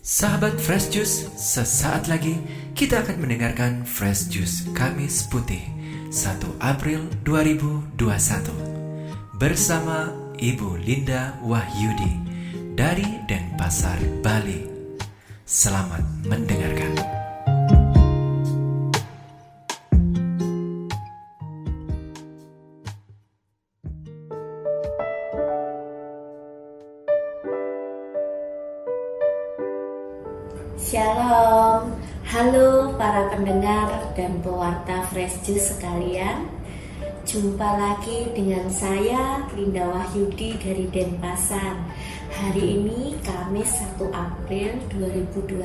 Sahabat Fresh Juice, sesaat lagi kita akan mendengarkan Fresh Juice Kamis Putih 1 April 2021 bersama Ibu Linda Wahyudi dari Denpasar, Bali. Selamat mendengarkan. Shalom, halo para pendengar dan pewarta Fresh Juice sekalian. Jumpa lagi dengan saya Linda Wahyudi dari Denpasar. Hari ini Kamis 1 April 2021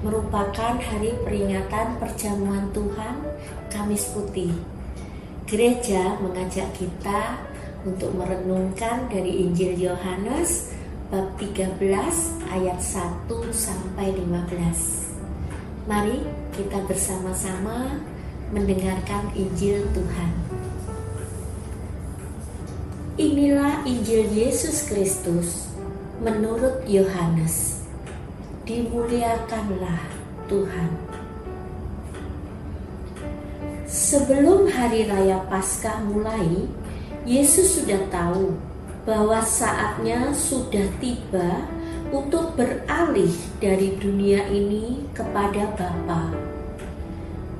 merupakan hari peringatan perjamuan Tuhan Kamis Putih. Gereja mengajak kita untuk merenungkan dari Injil Yohanes bab 13 ayat 1 sampai 15. Mari kita bersama-sama mendengarkan Injil Tuhan. Inilah Injil Yesus Kristus menurut Yohanes. Dimuliakanlah Tuhan. Sebelum hari raya Paskah mulai, Yesus sudah tahu bahwa saatnya sudah tiba untuk beralih dari dunia ini kepada Bapa.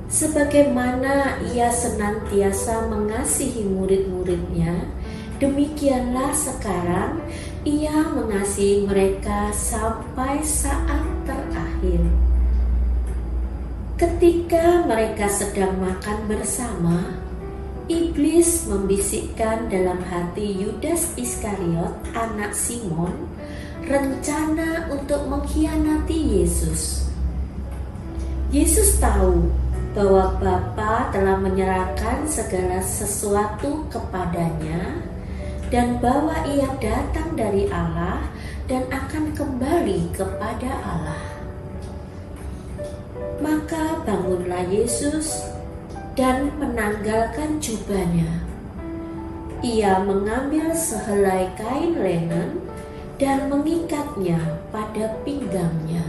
Sebagaimana Ia senantiasa mengasihi murid-muridnya, demikianlah sekarang Ia mengasihi mereka sampai saat terakhir. Ketika mereka sedang makan bersama, Iblis membisikkan dalam hati Yudas Iskariot, anak Simon, rencana untuk mengkhianati Yesus. Yesus tahu bahwa Bapa telah menyerahkan segala sesuatu kepadanya dan bahwa Ia datang dari Allah dan akan kembali kepada Allah. Maka bangunlah Yesus dan menanggalkan jubahnya. Ia mengambil sehelai kain linen dan mengikatnya pada pinggangnya.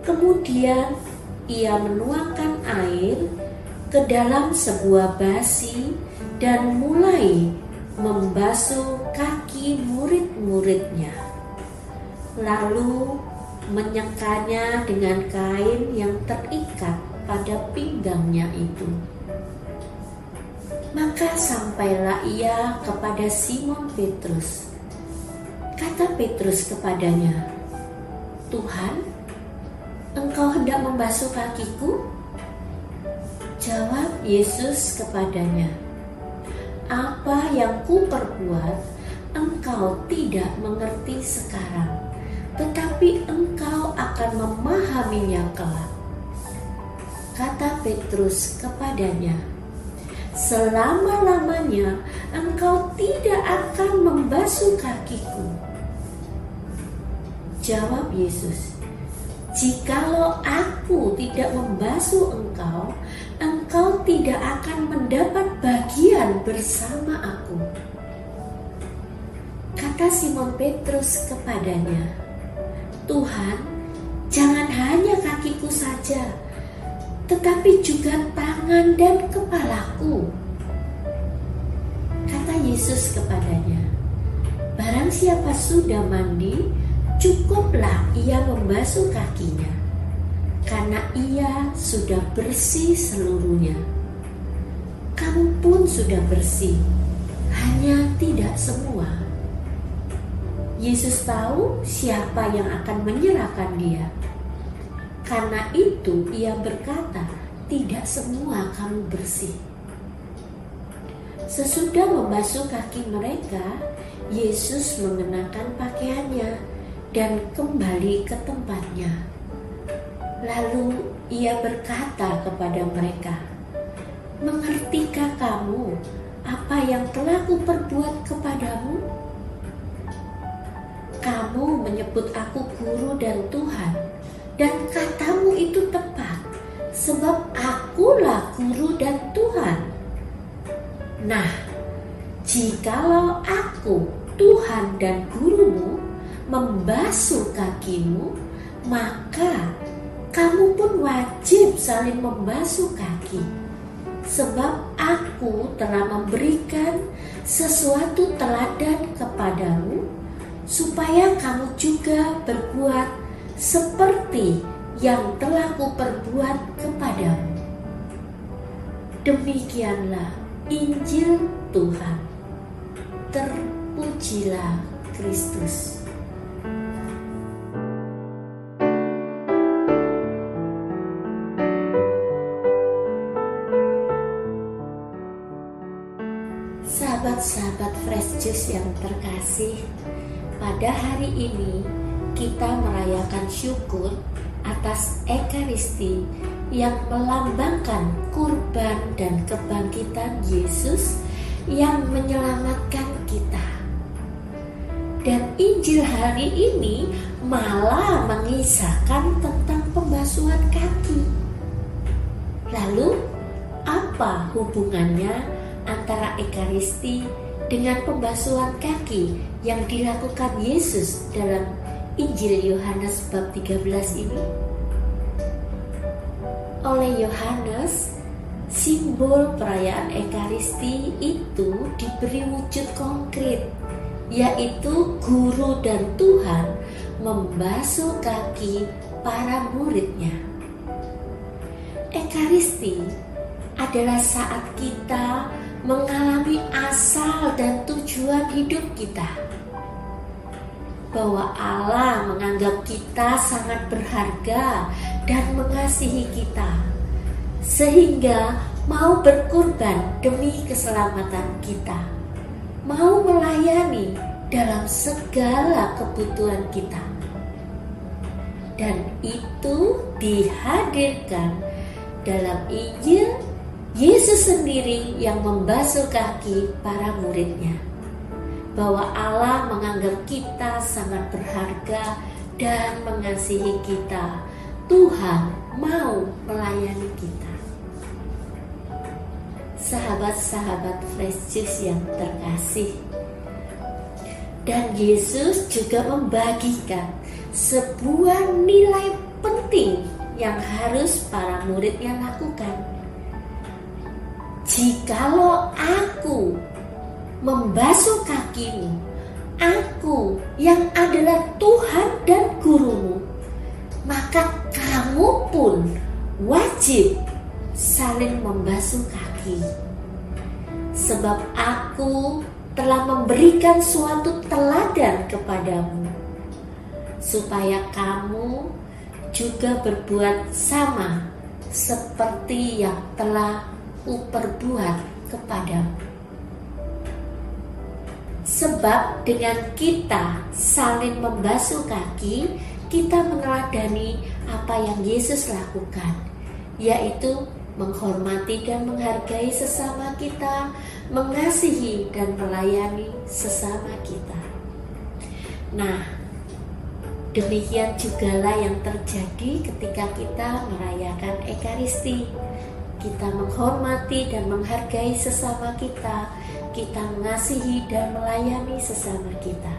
Kemudian ia menuangkan air ke dalam sebuah basi dan mulai membasuh kaki murid-muridnya. Lalu menyekanya dengan kain yang terikat pada pinggangnya itu. Maka sampailah ia kepada Simon Petrus. Kata Petrus kepadanya, "Tuhan, Engkau hendak membasuh kakiku?" Jawab Yesus kepadanya, "Apa yang kuperbuat, engkau tidak mengerti sekarang, tetapi engkau akan memahaminya kelak." Kata Petrus kepadanya, "Selama-lamanya engkau tidak akan membasuh kakiku." Jawab Yesus, "Jikalau aku tidak membasuh engkau, engkau tidak akan mendapat bagian bersama aku." Kata Simon Petrus kepadanya, "Tuhan, jangan hanya kakiku saja, tetapi juga tangan dan kepalaku." Kata Yesus kepadanya, "Barang siapa sudah mandi, cukuplah ia membasuh kakinya, karena ia sudah bersih seluruhnya. Kamu pun sudah bersih, hanya tidak semua." Yesus tahu siapa yang akan menyerahkan dia. Karena itu ia berkata, "Tidak semua kamu bersih." Sesudah membasuh kaki mereka, Yesus mengenakan pakaiannya dan kembali ke tempatnya. Lalu ia berkata kepada mereka, "Mengertikah kamu apa yang telah kuperbuat kepadamu? Kamu menyebut aku guru dan Tuhan, dan katamu itu tepat, sebab akulah guru dan Tuhan. Nah, jikalau aku Tuhan dan gurumu, membasuh kakimu, maka kamu pun wajib saling membasuh kaki. Sebab aku telah memberikan sesuatu teladan kepadamu, supaya kamu juga berbuat seperti yang telah kuperbuat kepadamu. Demikianlah Injil Tuhan. Terpujilah Kristus. Sahabat-sahabat Fresh Juice yang terkasih, pada hari ini kita merayakan syukur atas Ekaristi yang melambangkan kurban dan kebangkitan Yesus yang menyelamatkan kita. Dan Injil hari ini malah mengisahkan tentang pembasuhan kaki. Lalu, apa hubungannya antara Ekaristi dengan pembasuhan kaki yang dilakukan Yesus dalam Injil Yohanes bab 13 ini? Oleh Yohanes, simbol perayaan Ekaristi itu diberi wujud konkret, yaitu guru dan Tuhan membasuh kaki para muridnya. Ekaristi adalah saat kita mengalami asal dan tujuan hidup kita, bahwa Allah menganggap kita sangat berharga dan mengasihi kita, sehingga mau berkorban demi keselamatan kita, mau melayani dalam segala kebutuhan kita. Dan itu dihadirkan dalam Injil Yesus sendiri yang membasuh kaki para muridnya, bahwa Allah menganggap kita sangat berharga dan mengasihi kita. Tuhan mau melayani kita. Sahabat-sahabat Fresh Juice yang terkasih, dan Yesus juga membagikan sebuah nilai penting yang harus para muridnya lakukan. Jikalau aku membasuh kakimu, aku yang adalah Tuhan dan gurumu, maka kamu pun wajib saling membasuh kaki. Sebab aku telah memberikan suatu teladan kepadamu, supaya kamu juga berbuat sama seperti yang telah kuperbuat kepadamu. Sebab dengan kita saling membasuh kaki, kita meneladani apa yang Yesus lakukan, yaitu menghormati dan menghargai sesama kita, mengasihi dan melayani sesama kita. Nah, demikian jugalah yang terjadi ketika kita merayakan Ekaristi. Kita menghormati dan menghargai sesama kita, kita mengasihi dan melayani sesama kita.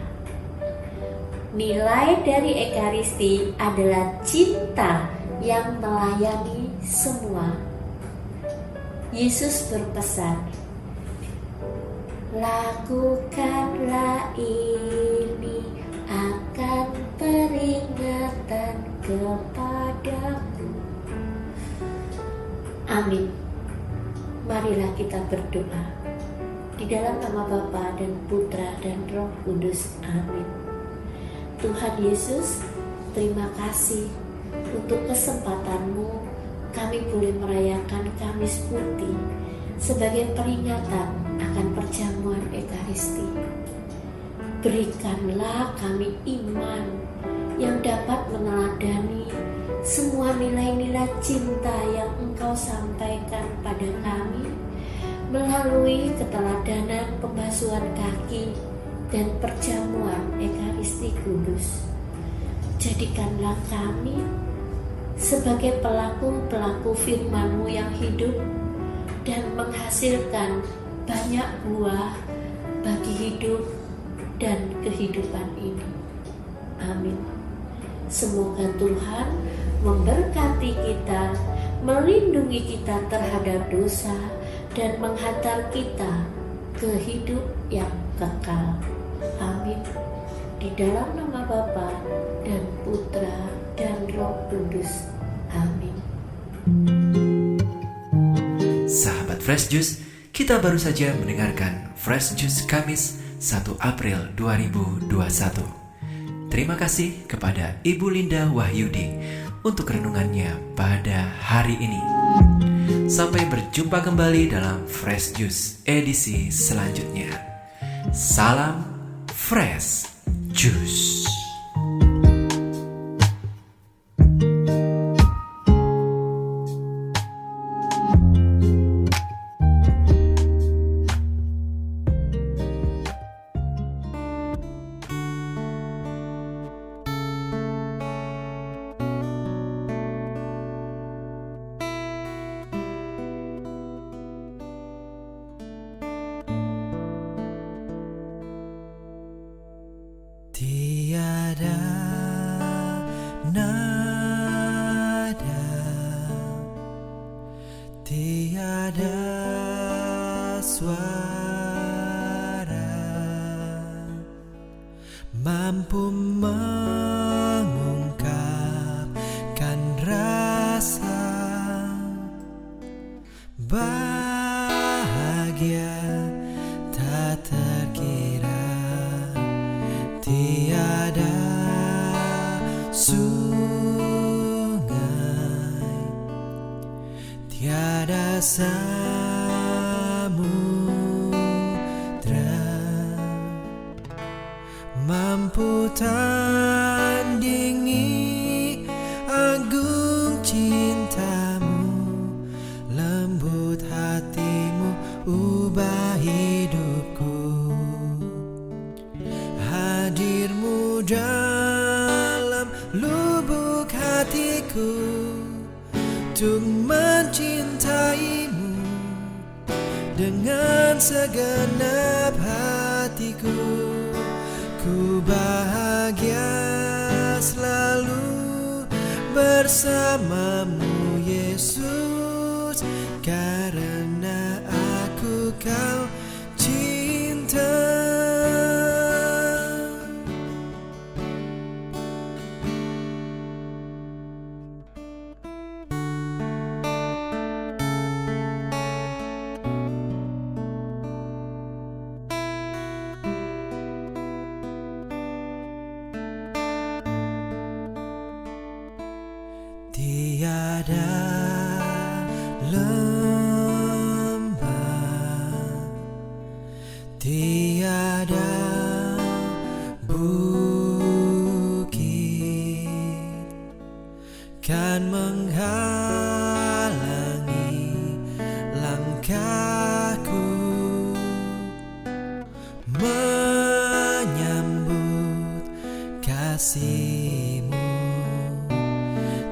Nilai dari Ekaristi adalah cinta yang melayani semua. Yesus berpesan, lakukanlah ini akan peringatan kepadamu. Amin. Marilah kita berdoa. Di dalam nama Bapa dan Putra dan Roh Kudus. Amin. Tuhan Yesus, terima kasih untuk kesempatan-Mu kami boleh merayakan Kamis Putih sebagai peringatan akan perjamuan Ekaristi. Berikanlah kami iman yang dapat meneladani semua nilai-nilai cinta yang Engkau sampaikan pada kami melalui keteladanan pembasuhan kaki dan perjamuan Ekaristi Kudus. Jadikanlah kami sebagai pelaku-pelaku firman-Mu yang hidup dan menghasilkan banyak buah bagi hidup dan kehidupan ini. Amin. Semoga Tuhan memberkati kita, melindungi kita terhadap dosa, dan menghantar kita ke hidup yang kekal. Amin. Di dalam nama Bapa dan Putra dan Roh Kudus. Amin. Sahabat Fresh Juice, kita baru saja mendengarkan Fresh Juice Kamis 1 April 2021. Terima kasih kepada Ibu Linda Wahyudi untuk renungannya pada hari ini. Sampai berjumpa kembali dalam Fresh Juice edisi selanjutnya. Salam Fresh Juice. Tiada nada, tiada suara mampu mengungkapkan rasa bahagia tak terkira. Tiada sungai, tiada samudra mampu tandingi agung cintamu, lembut hatimu, ubah hidupku. Hadirmu dalam lubuk hatiku untuk mencintaimu dengan segenap hatiku. Ku bahagia selalu bersamamu Yesus, karena aku kau cinta. Tiada lembah, tiada bukit kan menghalangi langkahku menyambut kasih-Mu.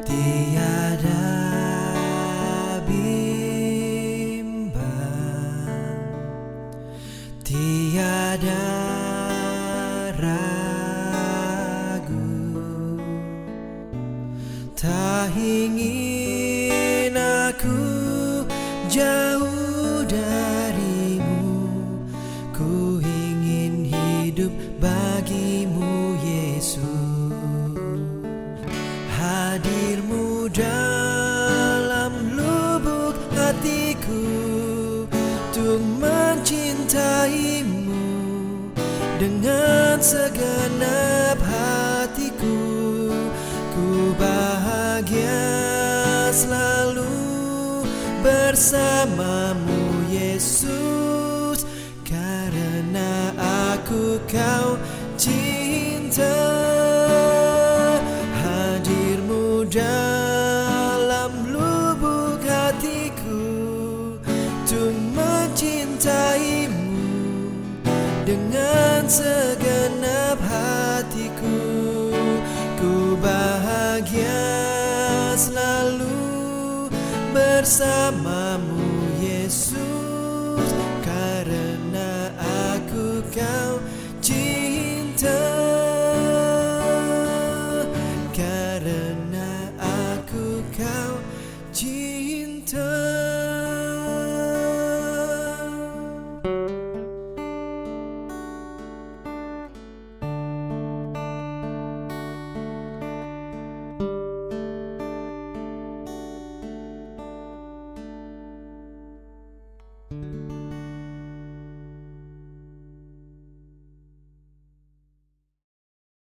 Tiada bimbang, tiada ragu, tak ingin aku jauh darimu. Ku ingin hidup bagimu Yesus. Hadirmu dalam lubuk hatiku untuk mencintaimu dengan segenap hatiku. Ku bahagia selalu bersamamu Yesus, karena aku kau cinta. Dalam lubuk hatiku untuk mencintaimu dengan segenap hatiku. Ku bahagia selalu bersamamu Yesus, karena aku kau cinta. terang.